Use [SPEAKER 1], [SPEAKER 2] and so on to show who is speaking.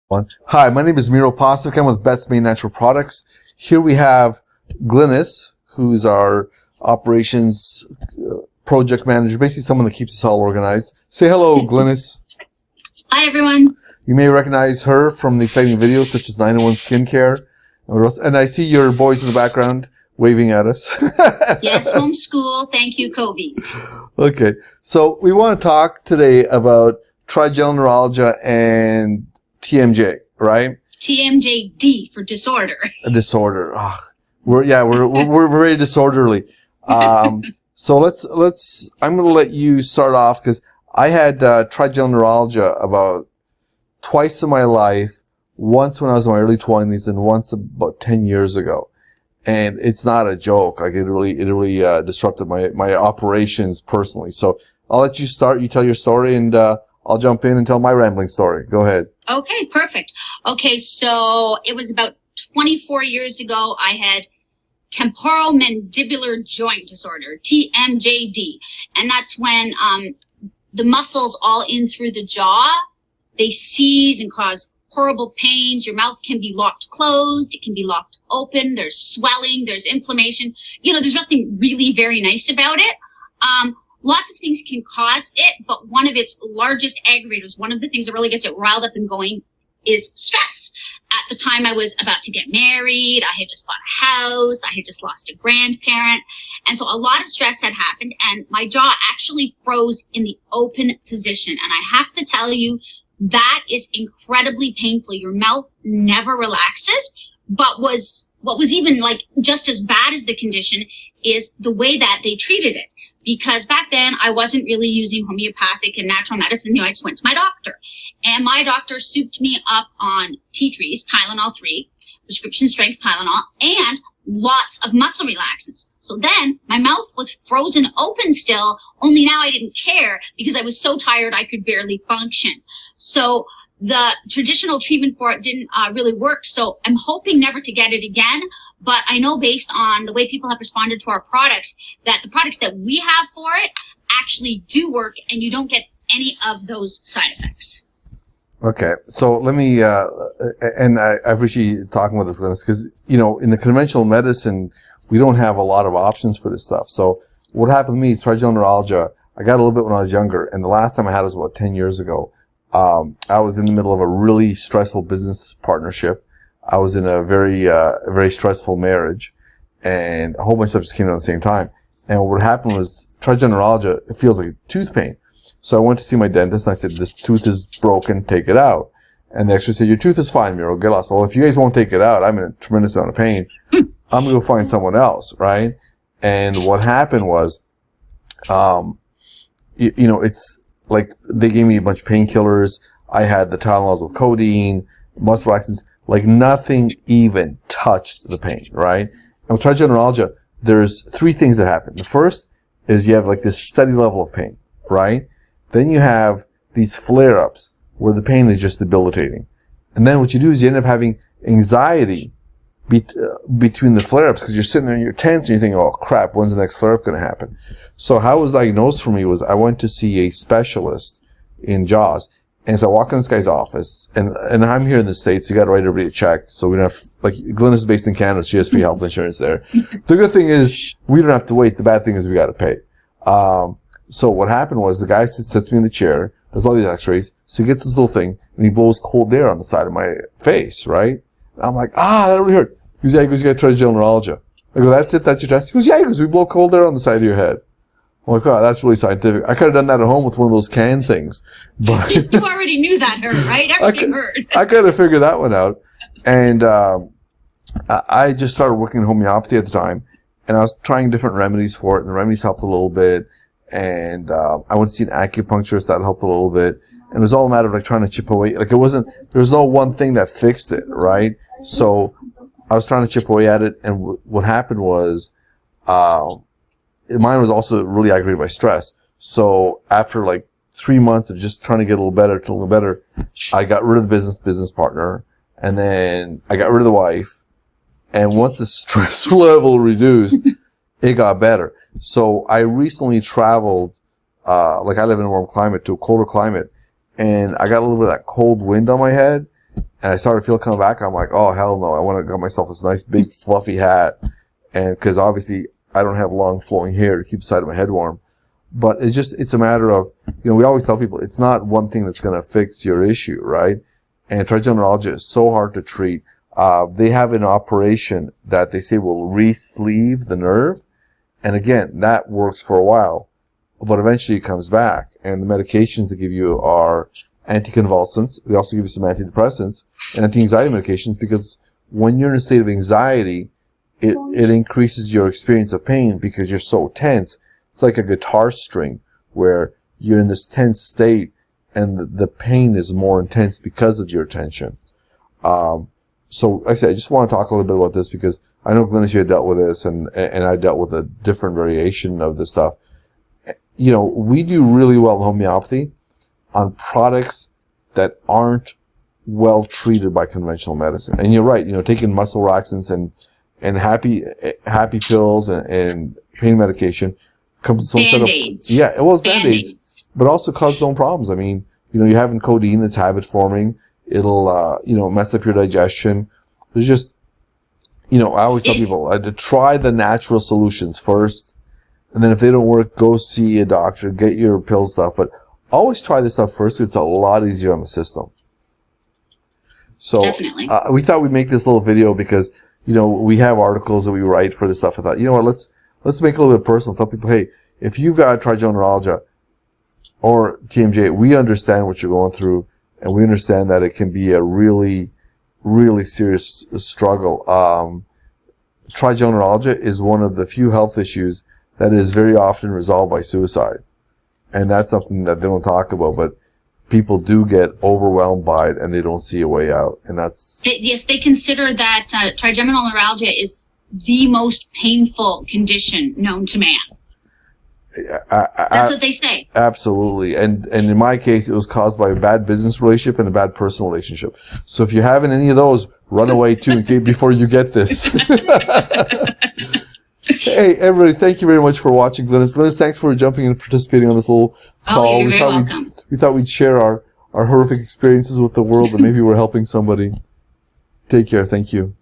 [SPEAKER 1] Hi, my name is Miro Pasek. I'm with Best Made Natural Products. Here we have Glynis, who's our operations project manager, basically someone that keeps us all organized. Say hello, Glynis.
[SPEAKER 2] Hi, everyone.
[SPEAKER 1] You may recognize her from the exciting videos such as 901 Skincare. And I see your boys in the background waving at us.
[SPEAKER 2] Yes, homeschool. Thank you, Kobe.
[SPEAKER 1] Okay, so we want to talk today about trigeminal neuralgia and TMJ, right?
[SPEAKER 2] TMJD for disorder.
[SPEAKER 1] A disorder. We're very disorderly. So I'm going to let you start off because I had trigeminal neuralgia about twice in my life. Once when I was in my early 20s and once about 10 years ago. And it's not a joke. Like it really disrupted my operations personally. So I'll let you start. You tell your story and I'll jump in and tell my rambling story. Go ahead.
[SPEAKER 2] Okay, perfect. Okay, so it was about 24 years ago. I had temporal mandibular joint disorder, TMJD. And that's when the muscles all in through the jaw, they seize and cause horrible pains. Your mouth can be locked closed. It can be locked open. There's swelling. There's inflammation. There's nothing really very nice about it. Lots of things can cause it, but one of its largest aggravators, one of the things that really gets it riled up and going is stress. At the time I was about to get married, I had just bought a house, I had just lost a grandparent. And so a lot of stress had happened and my jaw actually froze in the open position. And I have to tell you, that is incredibly painful. Your mouth never relaxes, but what was even like just as bad as the condition is the way that they treated it. Because back then I wasn't really using homeopathic and natural medicine. I just went to my doctor and my doctor souped me up on T3s, Tylenol 3, prescription strength Tylenol, and lots of muscle relaxants. So then my mouth was frozen open still, only now I didn't care because I was so tired I could barely function. So the traditional treatment for it didn't really work. So I'm hoping never to get it again. But I know based on the way people have responded to our products, that the products that we have for it actually do work and you don't get any of those side effects.
[SPEAKER 1] Okay, so let me, and I appreciate you talking with us, Glennis, because, in the conventional medicine, we don't have a lot of options for this stuff. So what happened to me is trigeminal neuralgia. I got a little bit when I was younger, and the last time I had it was about 10 years ago. I was in the middle of a really stressful business partnership. I was in a very stressful marriage, and a whole bunch of stuff just came out at the same time. And what happened was trigeminal neuralgia, it feels like tooth pain. So I went to see my dentist and I said, this tooth is broken, take it out. And the x-ray said, your tooth is fine, Miro, get lost. Well, if you guys won't take it out, I'm in a tremendous amount of pain. I'm going to go find someone else, right? And what happened was, it's like they gave me a bunch of painkillers. I had the Tylenols with codeine, muscle relaxants, like nothing even touched the pain, right? And with trigeminal neuralgia, there's three things that happen. The first is you have like this steady level of pain, right? Then you have these flare-ups where the pain is just debilitating. And then what you do is you end up having anxiety between the flare-ups because you're sitting there and you're tense and you're thinking, oh crap, when's the next flare-up going to happen? So how it was diagnosed for me was I went to see a specialist in jaws. And so I walk in this guy's office, and I'm here in the States, you gotta write everybody a check, so we don't have, like, Glennis is based in Canada, she has free health insurance there. The good thing is, we don't have to wait, the bad thing is we gotta pay. So what happened was, the guy sits me in the chair, does all these x-rays, so he gets this little thing, and he blows cold air on the side of my face, right? And I'm like, that really hurt. He goes, yeah, you got trigeminal neuralgia. I go, that's it, that's your test? He goes, yeah, we blow cold air on the side of your head. I'm like, wow, that's really scientific. I could have done that at home with one of those can things. But
[SPEAKER 2] you already knew that hurt, right? Everything hurt.
[SPEAKER 1] I could have figured that one out. And I just started working in homeopathy at the time. And I was trying different remedies for it. And the remedies helped a little bit. And I went to see an acupuncturist. That helped a little bit. And it was all a matter of like trying to chip away. Like there was no one thing that fixed it, right? So I was trying to chip away at it. And what happened was mine was also really aggravated by stress. So after like 3 months of just trying to get a little better, I got rid of the business partner, and then I got rid of the wife. And once the stress level reduced, it got better. So I recently traveled, like I live in a warm climate, to a colder climate, and I got a little bit of that cold wind on my head, and I started feeling coming back. I'm like, oh hell no! I want to get myself this nice big fluffy hat, and because obviously I don't have long flowing hair to keep the side of my head warm. But it's a matter of, we always tell people it's not one thing that's going to fix your issue, right? And trigeminal neuralgia is so hard to treat. They have an operation that they say will re-sleeve the nerve. And again, that works for a while, but eventually it comes back. And the medications they give you are anticonvulsants. They also give you some antidepressants and anti-anxiety medications, because when you're in a state of anxiety, it increases your experience of pain because you're so tense. It's like a guitar string where you're in this tense state and the pain is more intense because of your tension. So, like I said, I just want to talk a little bit about this because I know Glennis, you had dealt with this and I dealt with a different variation of this stuff. We do really well in homeopathy on products that aren't well treated by conventional medicine. And you're right, taking muscle relaxants and happy pills and pain medication comes with some
[SPEAKER 2] Band-Aids.
[SPEAKER 1] Set of, yeah, well, it's Band-Aids, but also causes its own problems. I mean, you're having codeine that's habit forming. It'll, mess up your digestion. There's just, I always tell people to try the natural solutions first. And then if they don't work, go see a doctor, get your pill stuff. But always try this stuff first. It's a lot easier on the system. So
[SPEAKER 2] definitely.
[SPEAKER 1] We thought we'd make this little video because, we have articles that we write for this stuff. I thought, let's make it a little bit personal. Tell people, hey, if you've got trigeminal neuralgia or TMJ, we understand what you're going through, and we understand that it can be a really, really serious struggle. Trigeminal neuralgia is one of the few health issues that is very often resolved by suicide. And that's something that they don't talk about, but people do get overwhelmed by it and they don't see a way out. And that's...
[SPEAKER 2] Yes, they consider that trigeminal neuralgia is the most painful condition known to man. That's what they say.
[SPEAKER 1] Absolutely. And in my case, it was caused by a bad business relationship and a bad personal relationship. So if you're having any of those, run away too before you get this. Hey, everybody, thank you very much for watching. Glennis, thanks for jumping in and participating on this little call.
[SPEAKER 2] Oh, you're very welcome.
[SPEAKER 1] We thought we'd share our horrific experiences with the world, and maybe we're helping somebody. Take care. Thank you.